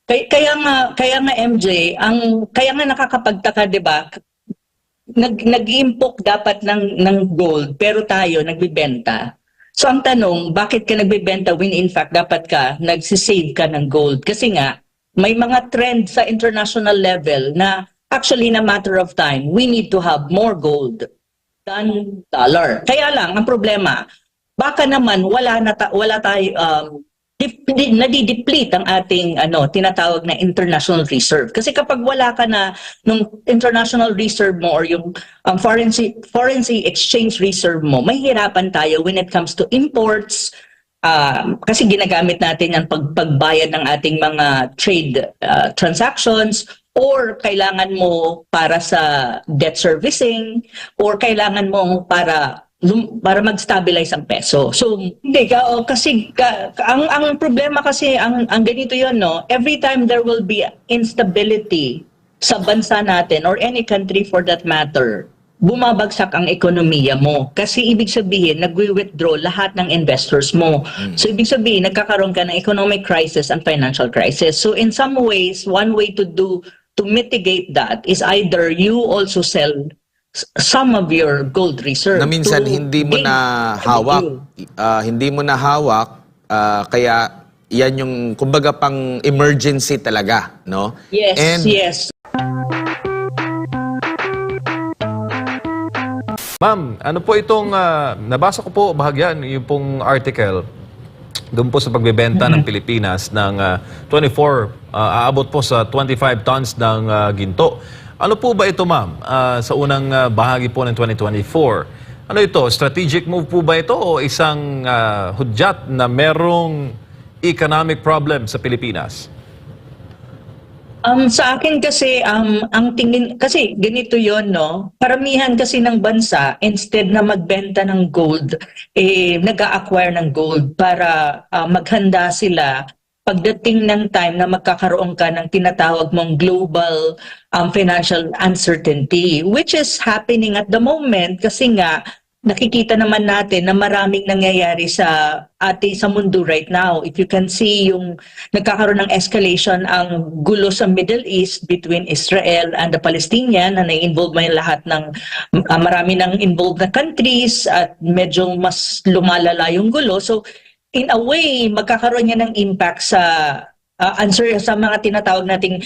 Kaya nga MJ, kaya nga nakakapagtaka, 'di ba? Nag-impok dapat ng gold pero tayo nagbebenta. So ang tanong, bakit ka nagbebenta when in fact dapat ka nagsisave ka ng gold? Kasi nga may mga trend sa international level na actually in a matter of time, we need to have more gold than dollar. Kaya lang ang problema, baka naman wala tayo nadideplete ang ating tinatawag na international reserve. Kasi kapag wala ka na nung international reserve mo or yung foreign exchange reserve mo, may hirapan tayo when it comes to imports. Kasi ginagamit natin yung pagbayad ng ating mga trade transactions, or kailangan mo para sa debt servicing, or kailangan mo para mag-stabilize ang peso. So, hindi kasi ang problema kasi ang ganito 'yon, no. Every time there will be instability sa bansa natin or any country for that matter, bumabagsak ang ekonomiya mo. Kasi ibig sabihin, nagwi-withdraw lahat ng investors mo. So ibig sabihin, nagkakaroon ka ng economic crisis and financial crisis. So in some ways, one way to mitigate that is either you also sell some of your gold reserve. Na minsan hindi mo na hawak, kaya yan yung kumbaga pang emergency talaga, no? Yes, And yes. Ma'am, ano po itong, nabasa ko po bahagyan, yung pong article doon po sa pagbebenta ng Pilipinas ng aabot po sa 25 tons ng ginto. Ano po ba ito, ma'am, sa unang bahagi po ng 2024? Ano ito? Strategic move po ba ito o isang hudyat na merong economic problem sa Pilipinas? Sa akin kasi, ang tingin, kasi ganito yon, no? Paramihan kasi ng bansa, instead na magbenta ng gold, nag-a-acquire ng gold para maghanda sila pagdating ng time na magkakaroon ka ng tinatawag mong global financial uncertainty, which is happening at the moment kasi nga nakikita naman natin na maraming nangyayari sa mundo right now. If you can see yung nagkakaroon ng escalation ang gulo sa Middle East between Israel and the Palestinian, na nai-involve may lahat ng marami ng involved na countries at medyo mas lumalala yung gulo. So in a way, magkakaroon niya ng impact sa sa mga tinatawag nating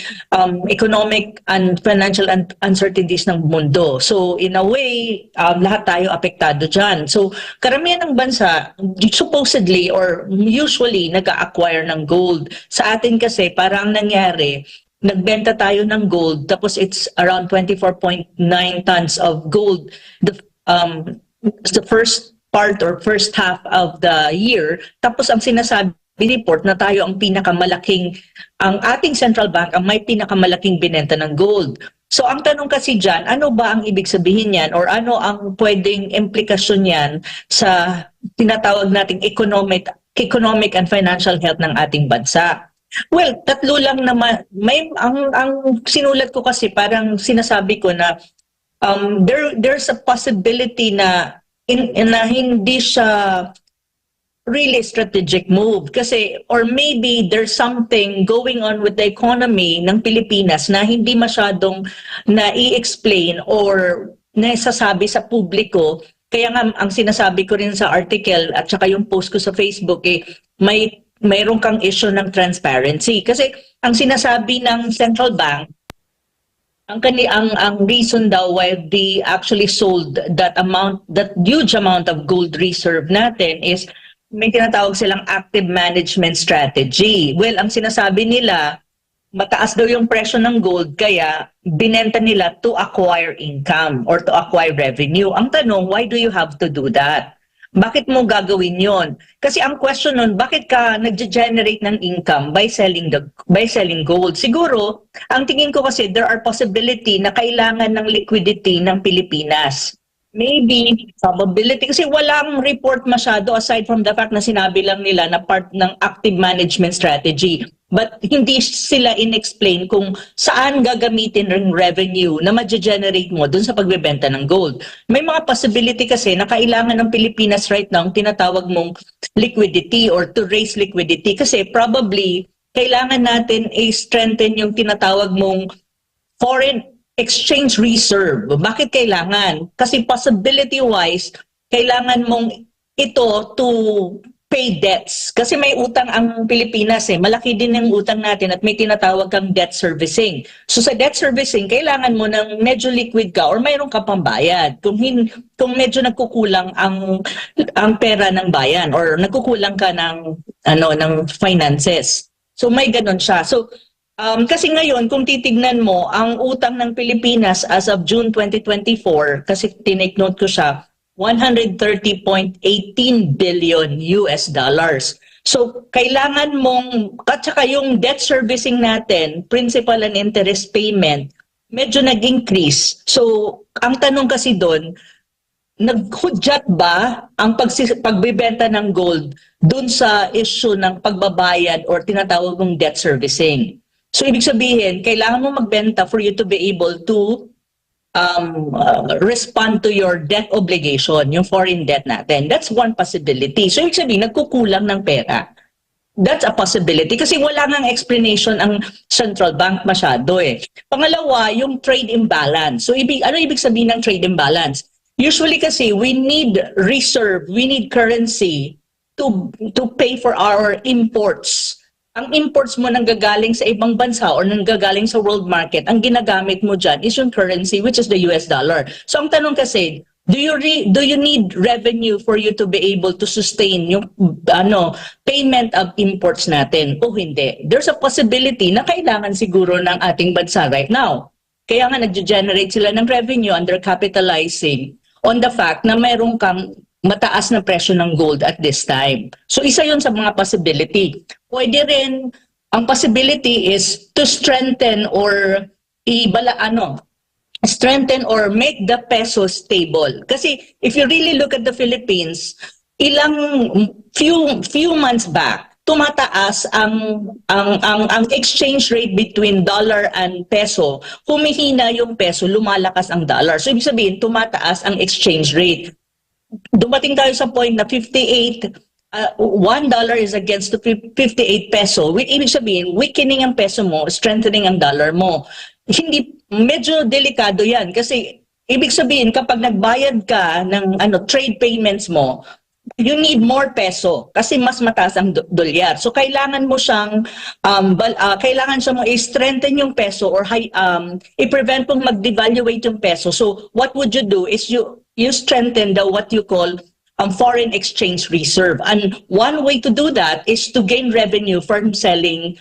economic and financial uncertainties ng mundo. So in a way, lahat tayo apektado dyan. So karamihan ng bansa, supposedly or usually, nag-a-acquire ng gold. Sa atin kasi, parang nangyari, nagbenta tayo ng gold, tapos it's around 24.9 tons of gold the first part or first half of the year. Tapos ang sinasabi report na tayo ang ang ating central bank ang may pinakamalaking binenta ng gold. So ang tanong kasi dyan, ano ba ang ibig sabihin yan or ano ang pwedeng implikasyon yan sa tinatawag nating economic and financial health ng ating bansa? Well, tatlo lang naman. Ang sinulat ko kasi parang sinasabi ko na there's a possibility na na hindi siya really strategic move kasi or maybe there's something going on with the economy ng Pilipinas na hindi masyadong na-i-explain or nasasabi sa publiko. Kaya nga ang sinasabi ko rin sa article at saka yung post ko sa Facebook mayroon kang issue ng transparency kasi ang sinasabi ng central bank ang reason daw why they actually sold that huge amount of gold reserve natin is may tinatawag silang active management strategy. Well, ang sinasabi nila, mataas daw yung presyo ng gold, kaya binenta nila to acquire income or to acquire revenue. Ang tanong, why do you have to do that? Bakit mo gagawin yon? Kasi ang question nun, bakit ka nag-generate ng income by selling gold? Siguro, ang tingin ko kasi there are possibility na kailangan ng liquidity ng Pilipinas. Maybe, probability. Kasi walang report masyado aside from the fact na sinabi lang nila na part ng active management strategy. But hindi sila in-explain kung saan gagamitin ng revenue na ma-generate mo dun sa pagbebenta ng gold. May mga possibility kasi na kailangan ng Pilipinas right now tinatawag mong liquidity or to raise liquidity. Kasi probably kailangan natin i-strengthen yung tinatawag mong foreign exchange reserve. Bakit kailangan? Kasi possibility-wise, kailangan mong ito to pay debts. Kasi may utang ang Pilipinas Malaki din yung utang natin at may tinatawag kang debt servicing. So sa debt servicing, kailangan mo ng medyo liquid ka or mayroon ka pang bayad. Kung medyo nagkukulang ang pera ng bayan or nagkukulang ka ng finances. So may ganun siya. So kasi ngayon, kung titignan mo, ang utang ng Pilipinas as of June 2024, kasi tinake note ko siya, 130.18 billion US dollars. So, kailangan mong, at saka yung debt servicing natin, principal and interest payment, medyo nag-increase. So, ang tanong kasi doon, naghudyat ba ang pagbebenta ng gold dun sa issue ng pagbabayad or tinatawag mong debt servicing? So, ibig sabihin, kailangan mo magbenta for you to be able to respond to your debt obligation, yung foreign debt natin. That's one possibility. So, ibig sabihin, nagkukulang ng pera. That's a possibility kasi wala nang explanation ang central bank masyado Pangalawa, yung trade imbalance. So, ano ibig sabihin ng trade imbalance? Usually kasi, we need reserve, we need currency to pay for our imports. Ang imports mo nanggagaling sa ibang bansa or nanggagaling sa world market, ang ginagamit mo dyan is yung currency, which is the US dollar. So ang tanong kasi, do you need revenue for you to be able to sustain yung payment of imports natin o hindi? There's a possibility na kailangan siguro ng ating bansa right now. Kaya nga nag-generate sila ng revenue under capitalizing on the fact na mayroong kang mataas na presyo ng gold at this time. So isa yun sa mga possibility. Pwede rin, ang possibility is to strengthen or strengthen or make the peso stable. Kasi if you really look at the Philippines, few months back, tumataas ang exchange rate between dollar and peso. Humihina yung peso, lumalakas ang dollar. So ibig sabihin, tumataas ang exchange rate. Dumating tayo sa point na 58, $1 is against the 58 peso. Ibig sabihin, weakening ang peso mo, strengthening ang dollar mo. Medyo delikado yan kasi ibig sabihin, kapag nagbayad ka ng trade payments mo, you need more peso kasi mas mataas ang dolyar. So kailangan mo siyang kailangan siya mo i-strengthen yung peso or i-prevent pong mag-devaluate yung peso. So what would you do is you strengthen what you call foreign exchange reserve. And one way to do that is to gain revenue from selling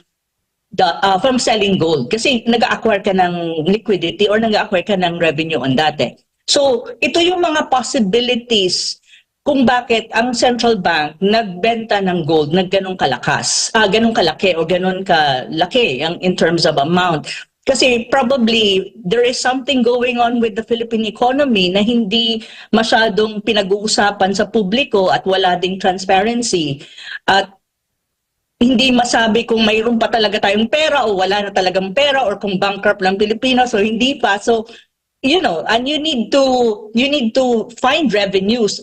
gold. Kasi nag-acquire ka ng liquidity or nag-acquire ka ng revenue on that So, ito yung mga possibilities kung bakit ang central bank nagbenta ng gold na ganun kalakas, ganun kalaki o ganun kalaki in terms of amount. Kasi probably there is something going on with the Philippine economy na hindi masyadong pinag-uusapan sa publiko at wala ding transparency. At hindi masabi kung mayroon pa talaga tayong pera o wala na talagang pera or kung bankrupt lang Pilipinas o hindi pa. So, and you need to find revenues.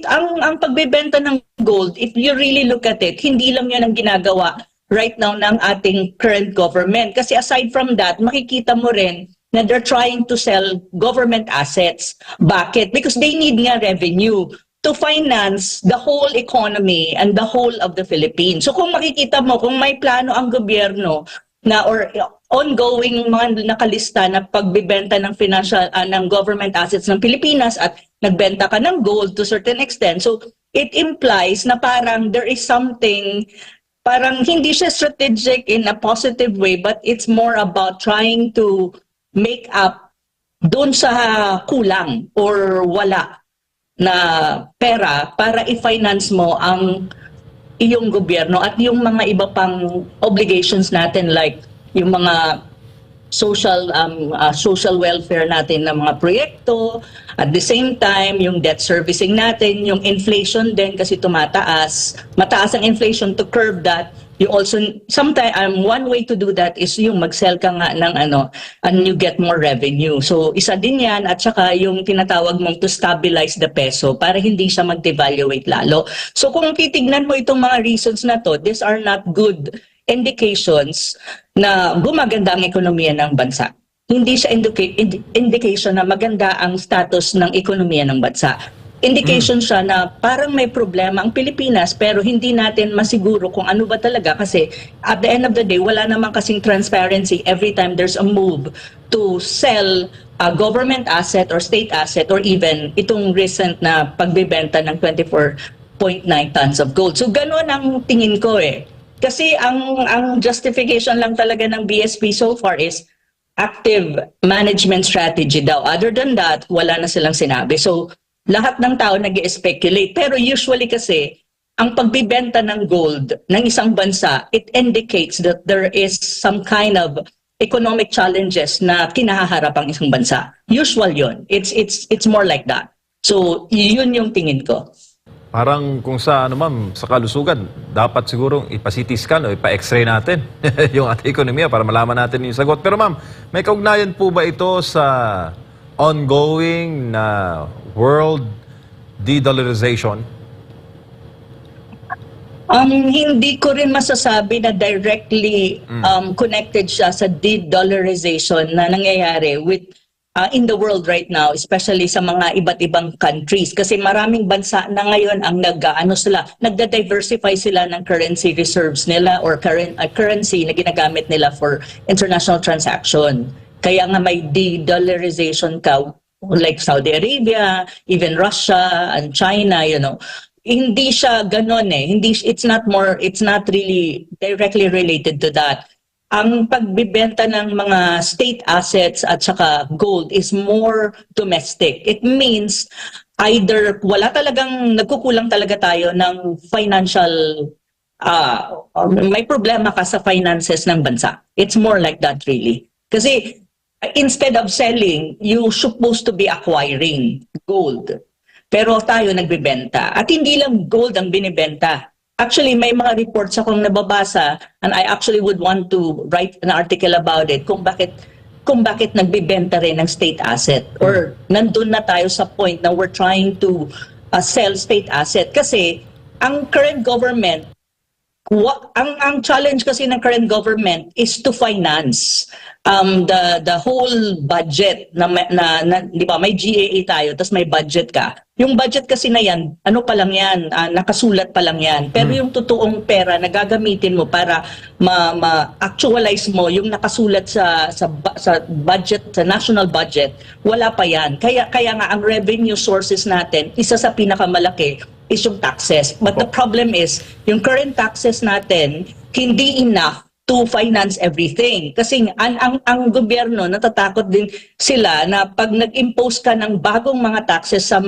Ang pagbebenta ng gold, if you really look at it, hindi lang 'yan ang ginagawa right now ng ating current government. Kasi aside from that, makikita mo rin na they're trying to sell government assets. Bakit? Because they need nga revenue to finance the whole economy and the whole of the Philippines. So kung makikita mo, kung may plano ang gobyerno na or ongoing mga nakalista na pagbibenta ng ng government assets ng Pilipinas at nagbenta ka ng gold to certain extent. So it implies na parang there is something, parang hindi siya strategic in a positive way, but it's more about trying to make up doon sa kulang or wala na pera para i-finance mo ang iyong gobyerno at yung mga iba pang obligations natin like yung mga social welfare natin na mga proyekto. At the same time, yung debt servicing natin, yung inflation din kasi tumataas. Mataas ang inflation to curb that. You also, sometimes, one way to do that is yung mag-sell ka nga ng and you get more revenue. So, isa din yan at saka yung tinatawag mong to stabilize the peso para hindi siya mag-devaluate lalo. So, kung titignan mo itong mga reasons na to, these are not good indications na gumaganda ang ekonomiya ng bansa. Hindi siya indication na maganda ang status ng ekonomiya ng bansa. Indication siya na parang may problema ang Pilipinas pero hindi natin masiguro kung ano ba talaga kasi at the end of the day, wala naman kasing transparency every time there's a move to sell a government asset or state asset or even itong recent na pagbebenta ng 24.9 tons of gold. So gano'n ang tingin ko eh. Kasi ang justification lang talaga ng BSP so far is active management strategy daw. Other than that, wala na silang sinabi. So lahat ng tao nag-speculate. Pero usually kasi, ang pagbibenta ng gold ng isang bansa, it indicates that there is some kind of economic challenges na kinahaharap ang isang bansa. Usual yun. It's more like that. So, yun yung tingin ko. Parang kung sa ma'am, sa kalusugan, dapat siguro ipa-CT scan o ipa-X-ray natin yung ating ekonomiya para malaman natin yung sagot. Pero ma'am, may kaugnayan po ba ito sa ongoing na world de-dollarization? Hindi ko rin masasabi na directly connected siya sa de-dollarization na nangyayari with in the world right now, especially sa mga iba't ibang countries. Kasi maraming bansa na ngayon ang nagda-diversify sila ng currency reserves nila or currency na ginagamit nila for international transaction. Kaya nga may de-dollarization ka, like Saudi Arabia, even Russia and China, you know. Hindi siya ganon eh. It's not really directly related to that. Ang pagbibenta ng mga state assets at saka gold is more domestic. It means either nagkukulang talaga tayo ng financial, may problema ka sa finances ng bansa. It's more like that really. Kasi instead of selling, you're supposed to be acquiring gold. Pero tayo nagbebenta. At hindi lang gold ang binibenta. Actually, may mga reports akong nababasa and I actually would want to write an article about it kung bakit nagbebenta rin ng state asset. Or nandun na tayo sa point na we're trying to sell state asset. Kasi ang current government, ang challenge kasi ng current government is to finance the whole budget na di ba may GAA tayo tapos may budget ka. Yung budget kasi na yan, ano pa lang yan, nakasulat pa lang yan. Pero yung totoong pera na gagamitin mo para ma-actualize mo yung nakasulat sa budget, sa national budget, wala pa yan. Kaya nga ang revenue sources natin, isa sa pinakamalaki is yung taxes. But the problem is, yung current taxes natin, hindi enough to finance everything. Kasi ang gobyerno, natatakot din sila na pag nag-impose ka ng bagong mga taxes sa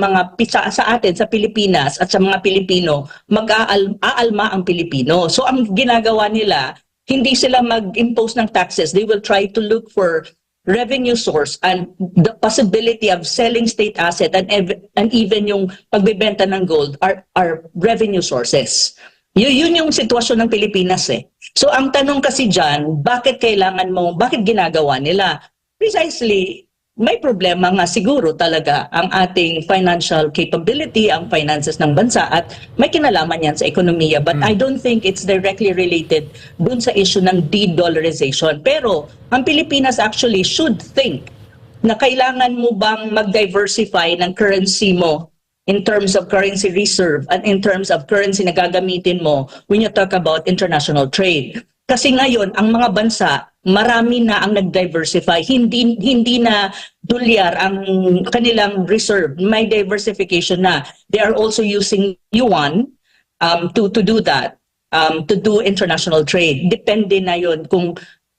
atin, sa Pilipinas at sa mga Pilipino, mag-aalma ang Pilipino. So ang ginagawa nila, hindi sila mag-impose ng taxes. They will try to look for revenue source and the possibility of selling state asset and even yung pagbebenta ng gold are revenue sources. Yun yung sitwasyon ng Pilipinas eh. So ang tanong kasi dyan, bakit ginagawa nila? Precisely, may problema nga siguro talaga ang ating financial capability, ang finances ng bansa at may kinalaman yan sa ekonomiya. But I don't think it's directly related dun sa issue ng de-dollarization. Pero ang Pilipinas actually should think na kailangan mo bang mag-diversify ng currency mo in terms of currency reserve and in terms of currency na gagamitin mo when you talk about international trade. Kasi ngayon, ang mga bansa, marami na ang nag-diversify. Hindi na dolyar ang kanilang reserve. May diversification na. They are also using yuan to do that, to do international trade. Depende na yun,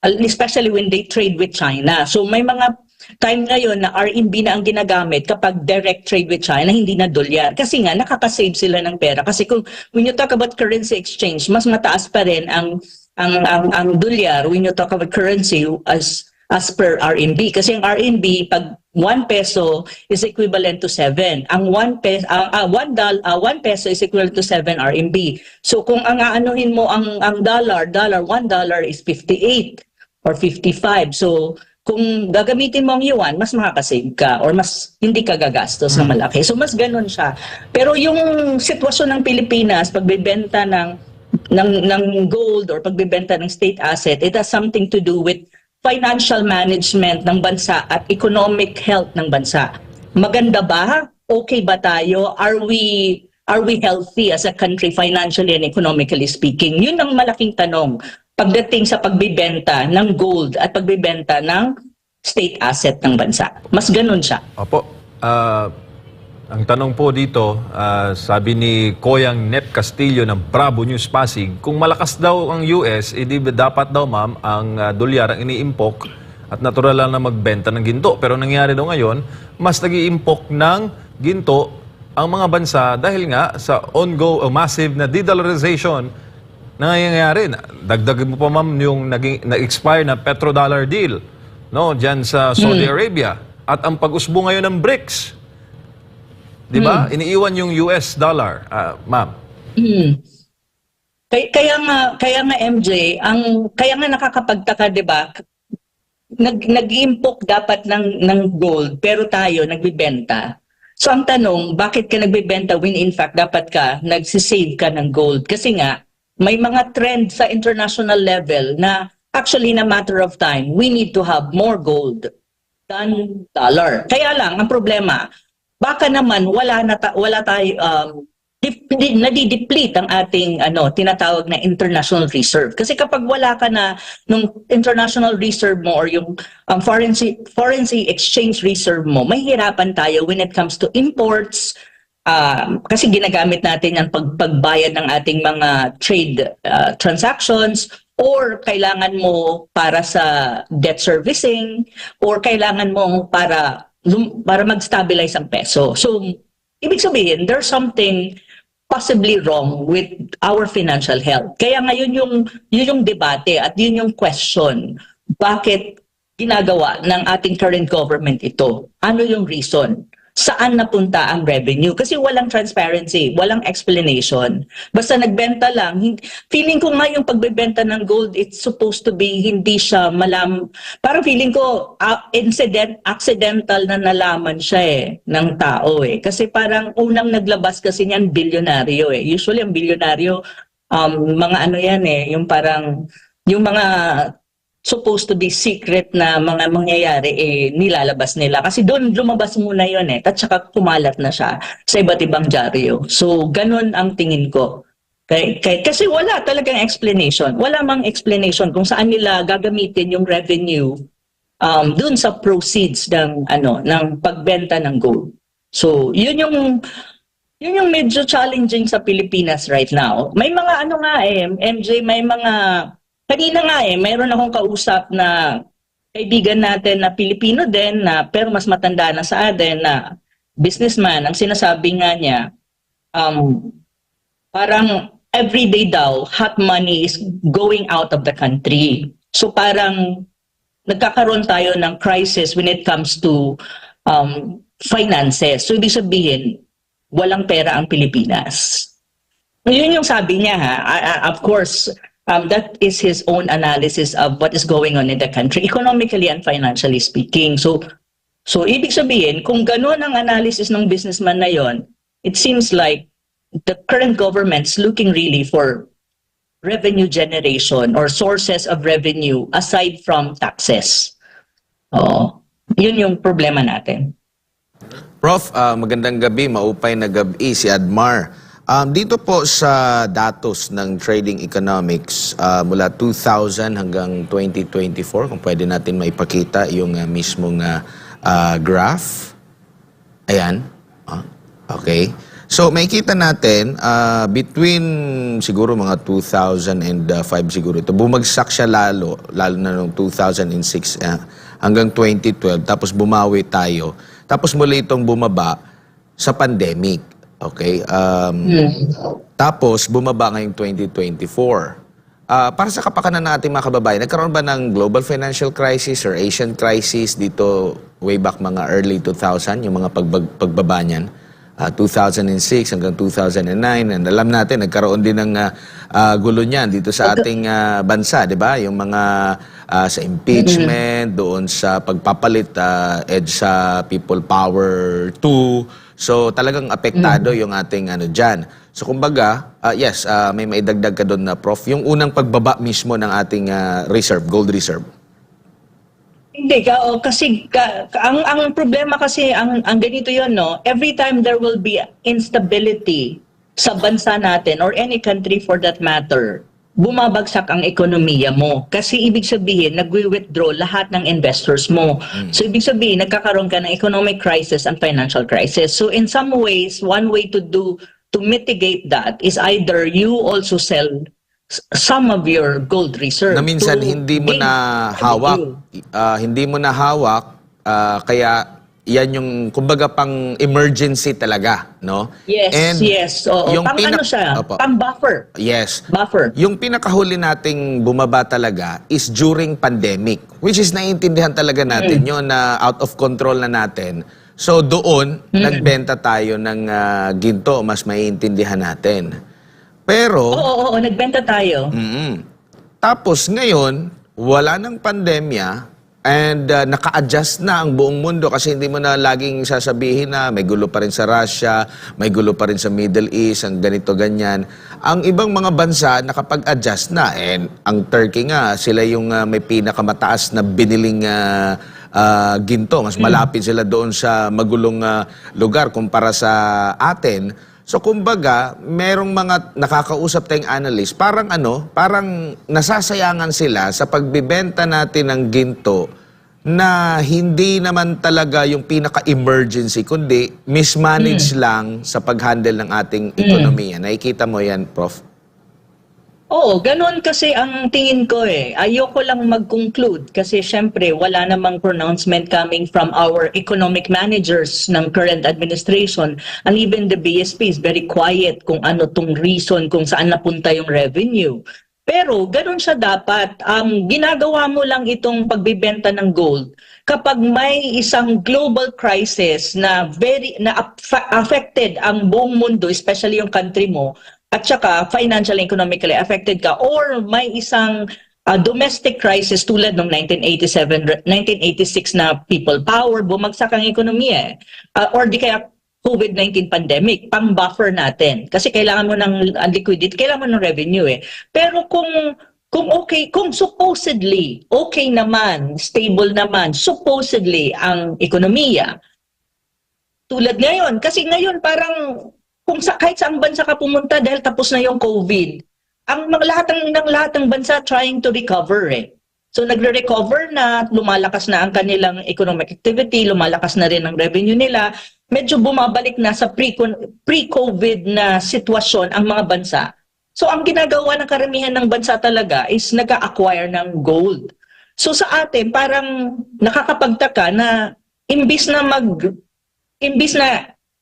especially when they trade with China. So may mga time ngayon na RMB na ang ginagamit kapag direct trade with China, hindi na dolyar. Kasi nga, nakakasave sila ng pera. Kasi when you talk about currency exchange, mas mataas pa rin ang dolyar when you talk about currency as per RMB. Kasi ang RMB, pag 1 peso is equivalent to 7. Ang 1 peso is equivalent to 7 RMB. So kung ang aanuhin mo ang $1 is 58 or 55. So kung gagamitin mo ang yuan, mas makakasave ka or mas hindi ka gagastos na malaki. So mas ganun siya. Pero yung sitwasyon ng Pilipinas, pagbebenta ng ng gold or pagbebenta ng state asset, it has something to do with financial management ng bansa at economic health ng bansa. Maganda ba? Okay ba tayo? Are we healthy as a country financially and economically speaking? Yun ang malaking tanong pagdating sa pagbebenta ng gold at pagbebenta ng state asset ng bansa. Mas ganun siya. Opo. Ang tanong po dito, sabi ni Koyang Nep Castillo ng Bravo News Pasig, kung malakas daw ang US, edi dapat daw ma'am ang dolyar ang iniimpok at natural lang na magbenta ng ginto. Pero nangyari daw ngayon, mas nag-iimpok ng ginto ang mga bansa dahil nga sa massive na de-dollarization na nangyayari. Dagdag mo pa ma'am yung na-expire na petrodollar deal, no, diyan sa Saudi Arabia, at ang pag-usbo ngayon ng BRICS. 'Di ba? Iniiwan yung US dollar, ma'am. Kaya nga MJ, kaya nga nakakapagtaka, 'di ba? Nag-impok dapat ng gold pero tayo nagbebenta. So ang tanong, bakit ka nagbebenta when in fact dapat ka nagsisave ka ng gold? Kasi nga may mga trend sa international level na actually in a matter of time, we need to have more gold than dollar. Kaya lang ang problema, baka naman wala tayo nadideplete ang ating tinatawag na international reserve. Kasi kapag wala ka na nung international reserve mo or yung foreign exchange reserve mo, mahihirapan tayo when it comes to imports. Kasi ginagamit natin yan pagbayad ng ating mga trade transactions, or kailangan mo para sa debt servicing, or kailangan mo para mag-stabilize ang peso. So, ibig sabihin, there's something possibly wrong with our financial health. Kaya ngayon yun yung debate at yun yung question. Bakit ginagawa ng ating current government ito? Ano yung reason? Saan napunta ang revenue? Kasi walang transparency, walang explanation. Basta nagbenta lang. Feeling ko nga yung pagbebenta ng gold, it's supposed to be hindi siya parang feeling ko accidental na nalaman siya ng tao Kasi parang unang naglabas kasi niyan bilyonaryo Usually ang bilyonaryo, mga yan yung parang, yung mga supposed to be secret na mga mangyayari nilalabas nila. Kasi doon lumabas muna yun at saka kumalat na siya sa iba't ibang dyaryo. So, ganun ang tingin ko. Kasi wala talagang explanation. Wala mang explanation kung saan nila gagamitin yung revenue doon sa proceeds ng pagbenta ng gold. So, yun yung medyo challenging sa Pilipinas right now. May mga MJ, may mga kanina nga mayroon akong kausap na kaibigan natin na Pilipino din pero mas matanda na sa atin na businessman. Ang sinasabi nga niya, parang everyday daw, hot money is going out of the country. So parang nagkakaroon tayo ng crisis when it comes to finances. So ibig sabihin, walang pera ang Pilipinas. Yun yung sabi niya of course, that is his own analysis of what is going on in the country, economically and financially speaking. So ibig sabihin, kung gano'n ang analysis ng businessman na yon, it seems like the current government's looking really for revenue generation or sources of revenue aside from taxes. Yun yung problema natin. Prof, magandang gabi, maupay na gabi si Admar. Dito po sa datos ng Trading Economics mula 2000 hanggang 2024, kung pwede natin maipakita yung mismong graph. Ayan. Okay. So makikita natin between siguro mga 2005 siguro ito. Bumagsak siya lalo na noong 2006 hanggang 2012. Tapos bumawi tayo. Tapos muli itong bumaba sa pandemic. Okay? Tapos, bumaba ngayong 2024. Para sa kapakanan ng ating mga kababayan, nagkaroon ba ng global financial crisis or Asian crisis dito way back mga early 2000, yung mga pagbaba niyan? 2006 hanggang 2009, and alam natin, nagkaroon din ng gulo niyan dito sa ating bansa, di ba? Yung mga sa impeachment, doon sa pagpapalit EDSA People Power 2, so talagang apektado yung ating dyan. So kumbaga, yes, may maidagdag ka doon na Prof, yung unang pagbaba mismo ng ating reserve, gold reserve. Hindi kasi ang problema kasi ang ganito 'yon, no. Every time there will be instability sa bansa natin or any country for that matter, bumabagsak ang ekonomiya mo. Kasi ibig sabihin, nagwi-withdraw lahat ng investors mo. So ibig sabihin, nagkakaroon ka ng economic crisis and financial crisis. So in some ways, one way to mitigate that is either you also sell some of your gold reserve. Na minsan to hindi mo gain na hawak, revenue. hindi mo na hawak, kaya yan yung kumbaga pang emergency talaga, no? Yes, And yes. Oo. yung Ano siya? Opo. Pang buffer. Yes. Buffer. Yung pinakahuli nating bumaba talaga is during pandemic, which is naiintindihan talaga natin yun na out of control na natin. So doon, nagbenta tayo ng ginto, mas maiintindihan natin. Pero, Oo, nagbenta tayo. tapos ngayon, wala ng pandemya and naka-adjust na ang buong mundo kasi hindi mo na laging sasabihin na may gulo pa rin sa Russia, may gulo pa rin sa Middle East, ang ganito, ganyan. Ang ibang mga bansa nakapag-adjust na and ang Turkey nga, sila yung may pinakamataas na biniling ginto. Mas malapit sila doon sa magulong lugar kumpara sa atin. So kumbaga, merong mga nakakausap tayong analyst, parang nasasayangan sila sa pagbibenta natin ng ginto na hindi naman talaga yung pinaka-emergency, kundi mismanage lang sa pag-handle ng ating ekonomiya. Nakikita mo yan, Prof? Oo, ganun kasi ang tingin ko eh. Ayoko lang mag-conclude kasi syempre wala namang pronouncement coming from our economic managers ng current administration, and even the BSP is very quiet kung ano tong reason kung saan napunta yung revenue. Pero ganun siya dapat. Ginagawa mo lang itong pagbibenta ng gold kapag may isang global crisis na affected ang buong mundo, especially yung country mo, at saka financially, economically affected ka, or may isang domestic crisis tulad ng 1987, 1986 na people power, bumagsak ang ekonomiya, or di kaya COVID-19 pandemic, pang-buffer natin. Kasi kailangan mo ng liquidity, kailangan mo ng revenue eh. Pero kung supposedly okay naman, stable naman, supposedly ang ekonomiya, tulad ngayon, kasi ngayon parang kahit saang bansa ka pumunta dahil tapos na yung COVID, ang lahat ng bansa trying to recover eh. So nagre-recover na, lumalakas na ang kanilang economic activity, lumalakas na rin ang revenue nila, medyo bumabalik na sa pre-COVID na sitwasyon ang mga bansa. So ang ginagawa ng karamihan ng bansa talaga is nag-acquire ng gold. So sa atin, parang nakakapagtaka na imbis na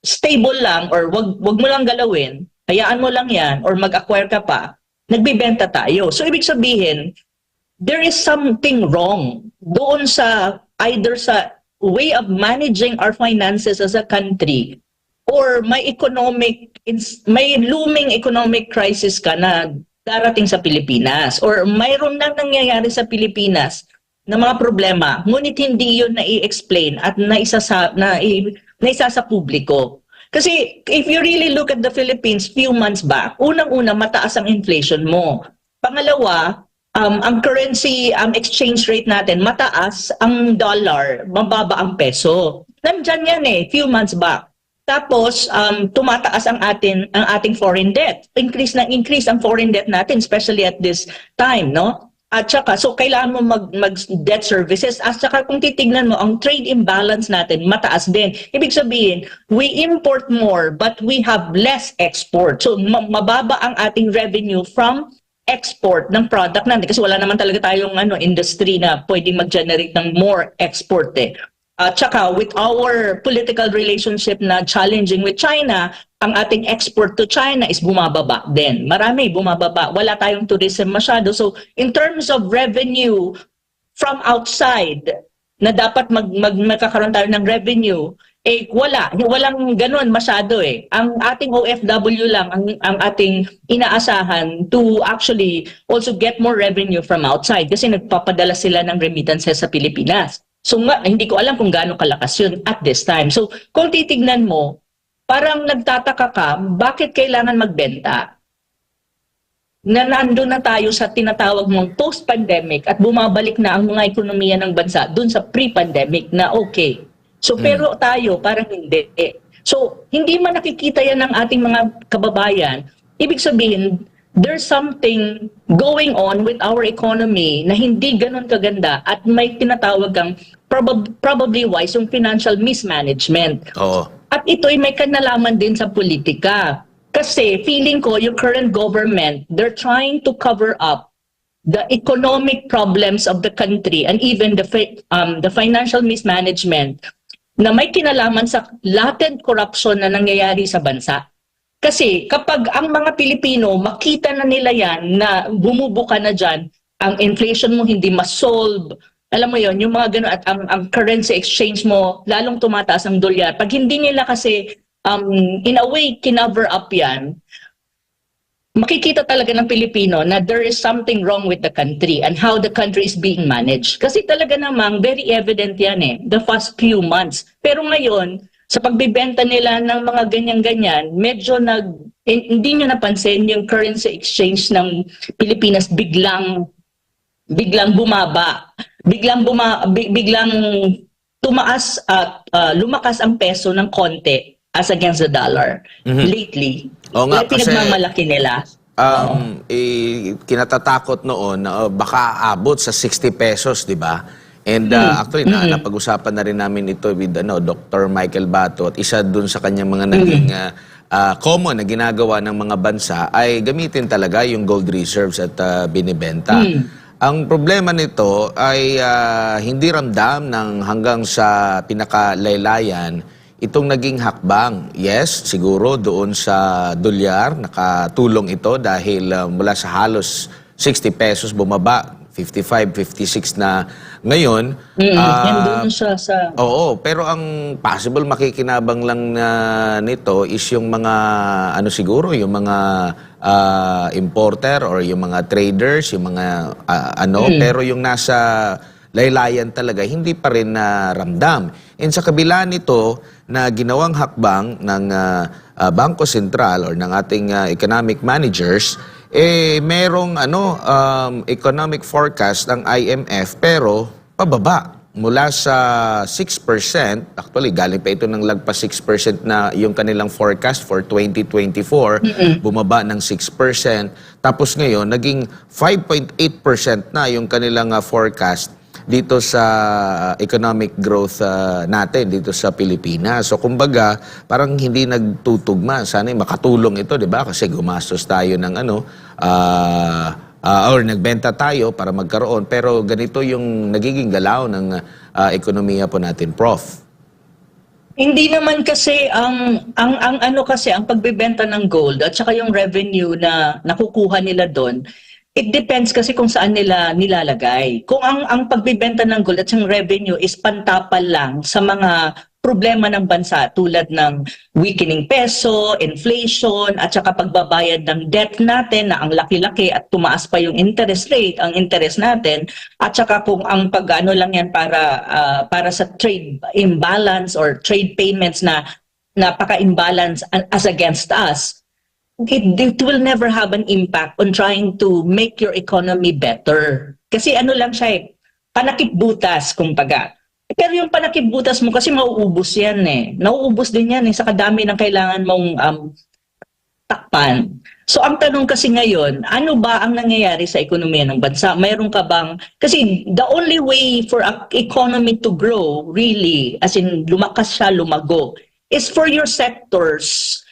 stable lang or wag mo lang galawin, hayaan mo lang yan or mag-acquire ka pa, nagbibenta tayo. So ibig sabihin, there is something wrong doon sa either sa way of managing our finances as a country or may looming economic crisis ka na darating sa Pilipinas or mayroon nang nangyayari sa Pilipinas na mga problema, ngunit hindi yun na-i-explain at naisa sa publiko. Kasi if you really look at the Philippines few months back, unang-una mataas ang inflation mo. Pangalawa, ang currency, exchange rate natin mataas, ang dollar, mababa ang peso. Nandyan yan few months back. Tapos tumataas ang ating foreign debt. Increase ang foreign debt natin, especially at this time, no? At saka, so kailangan mo mag-debt services. At saka kung titignan mo, ang trade imbalance natin, mataas din. Ibig sabihin, we import more but we have less export. So mababa ang ating revenue from export ng product natin. Kasi wala naman talaga tayong industry na pwedeng mag-generate ng more export eh. At saka with our political relationship na challenging with China, ang ating export to China is bumababa din. Marami bumababa. Wala tayong tourism masyado. So in terms of revenue from outside, na dapat magkakaroon tayo ng revenue, walang ganun masyado eh. Ang ating OFW lang, ang ating inaasahan to actually also get more revenue from outside kasi nagpapadala sila ng remittances sa Pilipinas. So hindi ko alam kung gaano kalakas yun at this time. So kung titignan mo, parang nagtataka ka, bakit kailangan magbenta? Na nandun na tayo sa tinatawag mong post-pandemic at bumabalik na ang mga ekonomiya ng bansa dun sa pre-pandemic na okay. So pero tayo parang hindi. So hindi man nakikita yan ng ating mga kababayan, ibig sabihin there's something going on with our economy na hindi ganun kaganda at may tinatawag kang probably wise yung financial mismanagement. Oo. At ito'y may kanalaman din sa politika. Kasi feeling ko yung current government, they're trying to cover up the economic problems of the country and even the financial mismanagement na may kinalaman sa latent corruption na nangyayari sa bansa. Kasi kapag ang mga Pilipino, makita na nila yan na bumubuka na dyan, ang inflation mo hindi ma-solve, alam mo yon yung mga gano'n, at ang currency exchange mo, lalong tumataas ang dolyar. Pag hindi nila kasi in a way, kinover up yan, makikita talaga ng Pilipino na there is something wrong with the country and how the country is being managed. Kasi talaga namang very evident yan the past few months. Pero ngayon, sa pagbibenta nila ng mga ganyan-ganyan, medyo hindi nyo napansin yung currency exchange ng Pilipinas biglang bumaba. Biglang tumaas at lumakas ang peso ng konti as against the dollar lately. Oo nga, kasi pinagmamalaki nila. Kinatatakot noon na baka abot sa 60 pesos, di ba? And actually, napag-usapan na rin namin ito with Dr. Michael Bato at isa dun sa kanyang mga naging common na ginagawa ng mga bansa ay gamitin talaga yung gold reserves at binibenta. Ang problema nito ay hindi ramdam ng hanggang sa pinakalaylayan itong naging hakbang. Yes, siguro doon sa dolyar nakatulong ito dahil mula sa halos 60 pesos bumaba 55, 56 na ngayon. Yan doon siya sa... Oo, pero ang possible makikinabang lang nito is yung mga siguro yung mga importer or yung mga traders, yung mga pero yung nasa laylayan talaga hindi pa rin ramdam. And sa kabila nito na ginawang hakbang ng Bangko Sentral or ng ating economic managers, merong economic forecast ng IMF pero pababa mula sa 6%. Actually, galing pa ito ng lagpas 6% na yung kanilang forecast for 2024, bumaba ng 6%. Tapos ngayon, naging 5.8% na yung kanilang forecast dito sa economic growth natin dito sa Pilipinas. So kumbaga, parang hindi nagtutugma. Sana makatulong ito, 'di ba? Kasi gumastos tayo ng or nagbenta tayo para magkaroon, pero ganito yung nagiging galaw ng ekonomiya po natin, Prof. Hindi naman kasi ang pagbebenta ng gold at saka yung revenue na nakukuha nila doon, it depends kasi kung saan nila nilalagay. Kung ang pagbebenta ng gold at yung revenue is pantapal lang sa mga problema ng bansa tulad ng weakening peso, inflation, at saka pagbabayad ng debt natin na ang laki-laki at tumaas pa yung interest rate, ang interest natin, at saka kung ang pag-ano lang yan para sa trade imbalance or trade payments na napaka-imbalance as against us, it will never have an impact on trying to make your economy better. Kasi lang siya panakip-butas, kumbaga. Pero yung panakip-butas mo kasi mauubos yan Nauubos din yan sa kadami ng kailangan mong takpan. So ang tanong kasi ngayon, ano ba ang nangyayari sa ekonomiya ng bansa? Mayroon ka bang... Kasi the only way for an economy to grow, really, as in lumakas siya, lumago, is for your sectors,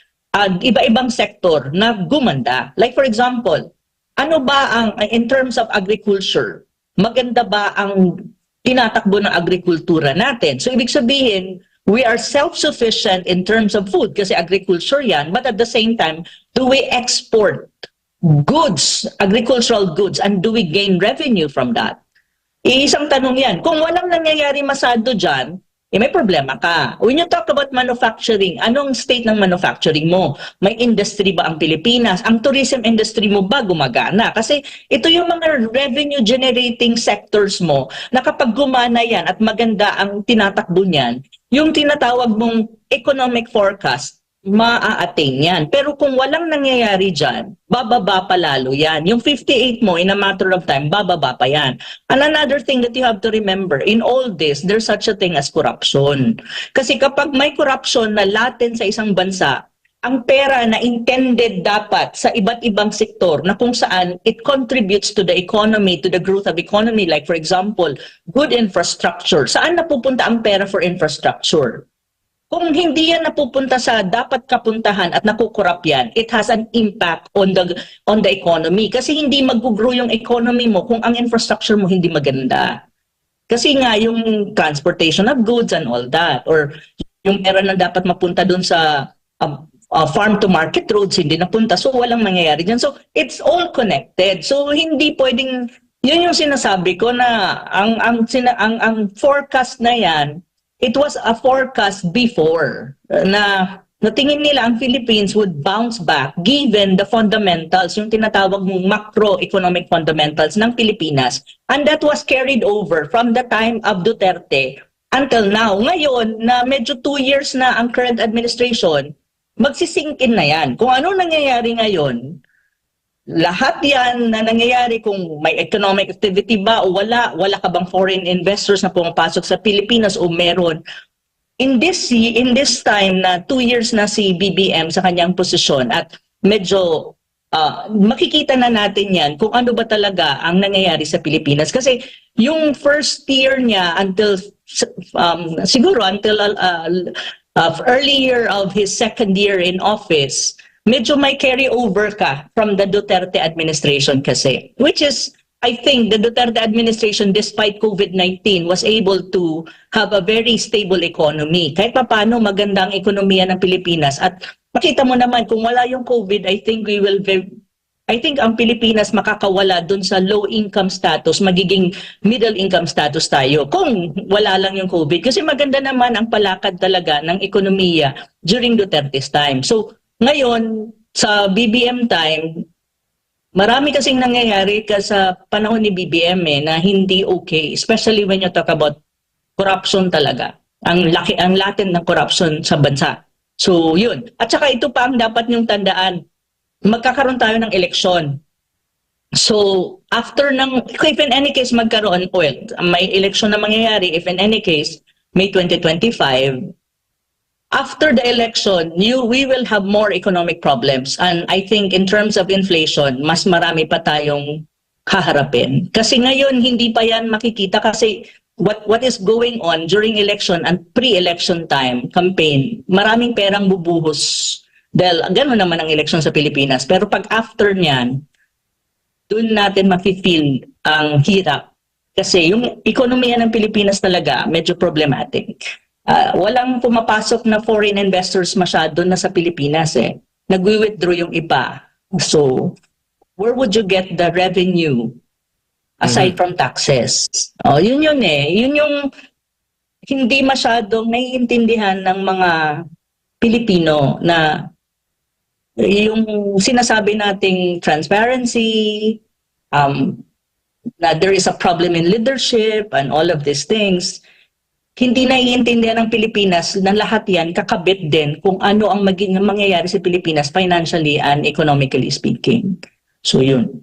iba-ibang sektor na gumanda. Like for example, ano ba in terms of agriculture, maganda ba ang tinatakbo ng agrikultura natin? So ibig sabihin, we are self-sufficient in terms of food kasi agriculture yan, but at the same time, do we export goods, agricultural goods, and do we gain revenue from that? Isang tanong yan. Kung walang nangyayari masado dyan, may problema ka. When you talk about manufacturing, anong state ng manufacturing mo? May industry ba ang Pilipinas? Ang tourism industry mo ba gumagana? Kasi ito yung mga revenue generating sectors mo na kapag gumana yan at maganda ang tinatakbo niyan, yung tinatawag mong economic forecast maa-attain yan. Pero kung walang nangyayari dyan, bababa pa lalo yan. Yung 58 mo, in a matter of time, bababa pa yan. And another thing that you have to remember, in all this, there's such a thing as corruption. Kasi kapag may corruption na latent sa isang bansa, ang pera na intended dapat sa iba't ibang sektor na kung saan it contributes to the economy, to the growth of economy, like for example, good infrastructure. Saan napupunta ang pera for infrastructure? Kung hindi yan napupunta sa dapat kapuntahan at nakukurap yan, it has an impact on the economy. Kasi hindi mag-grow yung economy mo kung ang infrastructure mo hindi maganda. Kasi nga yung transportation of goods and all that, or yung pera na dapat mapunta dun sa farm to market roads, hindi napunta. So walang mangyayari dyan. So it's all connected. So hindi pwedeng, yun yung sinasabi ko na ang forecast na yan, it was a forecast before na tingin nila ang Philippines would bounce back given the fundamentals, yung tinatawag mong macroeconomic fundamentals ng Pilipinas. And that was carried over from the time of Duterte until now. Ngayon, na medyo 2 years na ang current administration, magsisingkin na yan. Kung ano nangyayari ngayon, lahat yan na nangyayari kung may economic activity ba o wala ka bang foreign investors na pumapasok sa Pilipinas o meron. In this time na 2 years na si BBM sa kanyang posisyon at medyo makikita na natin yan kung ano ba talaga ang nangyayari sa Pilipinas. Kasi yung first year niya until siguro until early year of his second year in office, medyo may carry over ka from the Duterte administration kasi. Which is, I think, the Duterte administration, despite COVID-19, was able to have a very stable economy. Kahit paano magandang ekonomiya ng Pilipinas. At makita mo naman, kung wala yung COVID, I think ang Pilipinas makakawala dun sa low income status, magiging middle income status tayo kung wala lang yung COVID. Kasi maganda naman ang palakad talaga ng ekonomiya during Duterte's time. So, ngayon, sa BBM time, marami kasing nangyayari sa panahon ni BBM na hindi okay, especially when you talk about corruption talaga. Ang latent ng corruption sa bansa. So, yun. At saka ito pa ang dapat niyong tandaan, magkakaroon tayo ng eleksyon. So, after if in any case magkaroon, may eleksyon na mangyayari, if in any case, May 2025, after the election, we will have more economic problems. And I think in terms of inflation, mas marami pa tayong haharapin. Kasi ngayon, hindi pa yan makikita kasi what is going on during election and pre-election time campaign, maraming perang bubuhos. Dahil gano'n naman ang eleksyon sa Pilipinas. Pero pag after niyan, doon natin mafe-feel ang hirap. Kasi yung ekonomiya ng Pilipinas talaga medyo problematic. Walang pumapasok na foreign investors masyado na sa Pilipinas Nagwi-withdraw yung iba. So, where would you get the revenue aside from taxes? Yun Yun yung hindi masyadong naiintindihan ng mga Pilipino na yung sinasabi nating transparency, na there is a problem in leadership and all of these things. Hindi naiintindihan ng Pilipinas na lahat yan kakabit din kung ano ang mangyayari sa Pilipinas financially and economically speaking. So yun.